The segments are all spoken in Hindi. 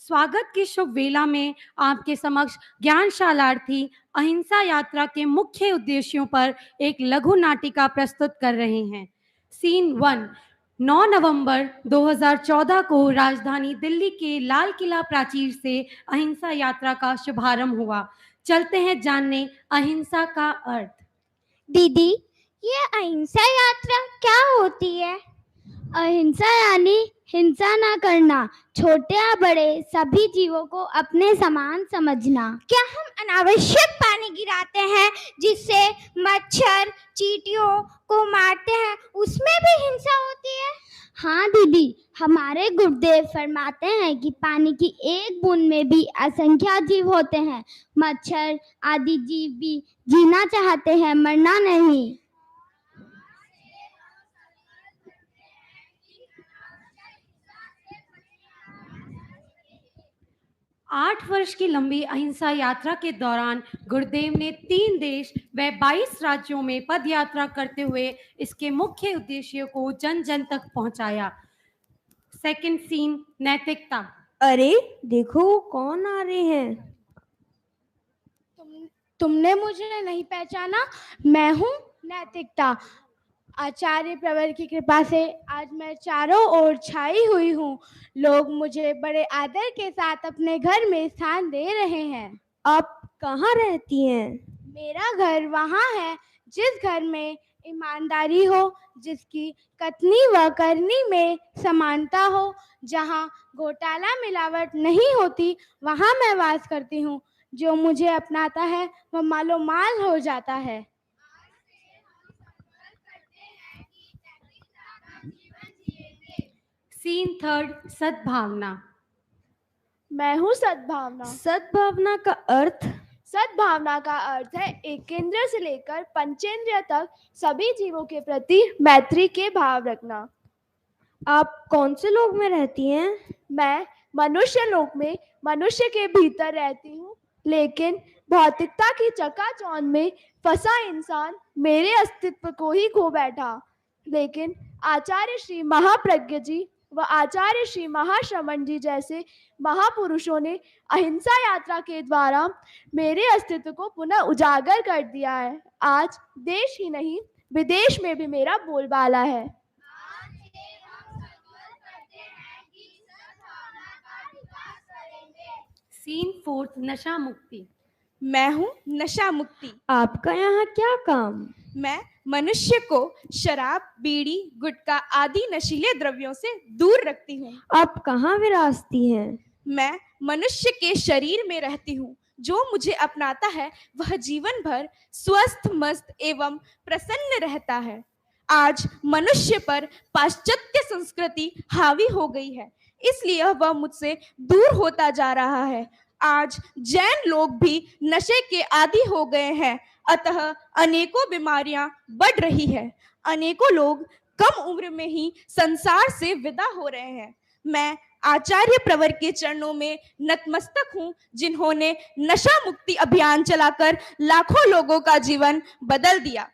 स्वागत की शुभ वेला में आपके समक्ष ज्ञानशालार्थी अहिंसा यात्रा के मुख्य उद्देश्यों पर एक लघु नाटिका प्रस्तुत कर रहे हैं। सीन 1। 9 नवंबर 2014 को राजधानी दिल्ली के लाल किला प्राचीर से अहिंसा यात्रा का शुभारंभ हुआ। चलते हैं जानने अहिंसा का अर्थ। दीदी, ये अहिंसा यात्रा क्या होती है? अहिंसा यानी हिंसा ना करना, छोटे या बड़े सभी जीवों को अपने समान समझना। क्या हम अनावश्यक पानी गिराते हैं जिससे मच्छर चींटियों को मारते हैं, उसमें भी हिंसा होती है? हाँ दीदी, हमारे गुरुदेव फरमाते हैं कि पानी की एक बूंद में भी असंख्य जीव होते हैं। मच्छर आदि जीव भी जीना चाहते हैं, मरना नहीं। 8 वर्ष की लंबी अहिंसा यात्रा के दौरान गुरुदेव ने 3 देश व 22 राज्यों में पद यात्रा करते हुए इसके मुख्य उद्देश्यों को जन जन तक पहुंचाया। सेकंड सीन नैतिकता। अरे देखो कौन आ रहे हैं। तुमने मुझे नहीं पहचाना? मैं हूँ नैतिकता। आचार्य प्रवर की कृपा से आज मैं चारों ओर छाई हुई हूँ। लोग मुझे बड़े आदर के साथ अपने घर में स्थान दे रहे हैं। आप कहाँ रहती हैं? मेरा घर वहाँ है जिस घर में ईमानदारी हो, जिसकी कथनी व करनी में समानता हो, जहाँ घोटाला मिलावट नहीं होती, वहाँ मैं वास करती हूँ। जो मुझे अपनाता है वह मालो माल हो जाता है। सीन 3 सद्भावना। मैं हूँ सद्भावना। सद्भावना का अर्थ? सद्भावना का अर्थ है एक केंद्र से लेकर पंचेंद्रिय तक सभी जीवों के प्रति मैत्री के भाव रखना। आप कौन से लोक में रहती हैं? मैं मनुष्य लोक में मनुष्य के भीतर रहती हूँ, लेकिन भौतिकता की चकाचौंध में फंसा इंसान मेरे अस्तित्व को ही खो बैठा। लेकिन आचार्य श्री महाप्रज्ञ जी व आचार्य श्री महाश्रमण जी जैसे महापुरुषों ने अहिंसा यात्रा के द्वारा मेरे अस्तित्व को पुनः उजागर कर दिया है। आज देश ही नहीं विदेश में भी मेरा बोलबाला है। सीन 4 नशा मुक्ति। मैं हूँ नशा मुक्ति। आपका यहाँ क्या काम? मैं मनुष्य को शराब, बीड़ी, गुटखा आदि नशीले द्रव्यों से दूर रखती हूँ। आप कहाँ विराजती हैं? मैं मनुष्य के शरीर में रहती हूँ। जो मुझे अपनाता है वह जीवन भर स्वस्थ, मस्त एवं प्रसन्न रहता है। आज मनुष्य पर पाश्चात्य संस्कृति हावी हो गई है, इसलिए वह मुझसे दूर होता जा रहा है। आज जैन लोग भी नशे के आदी हो गए हैं, अतः अनेकों बीमारियां बढ़ रही है। अनेकों लोग कम उम्र में ही संसार से विदा हो रहे हैं। मैं आचार्य प्रवर के चरणों में नतमस्तक हूँ, जिन्होंने नशा मुक्ति अभियान चलाकर लाखों लोगों का जीवन बदल दिया।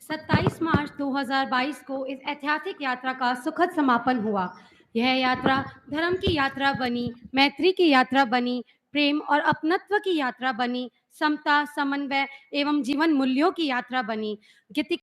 27 मार्च 2022 को इस ऐतिहासिक यात्रा का सुखद समापन हुआ। यह यात्रा धर्म की यात्रा बनी, मैत्री की यात्रा बनी, प्रेम और अपनत्व की यात्रा बनी, समता, समन्वय एवं जीवन मूल्यों की यात्रा बनी।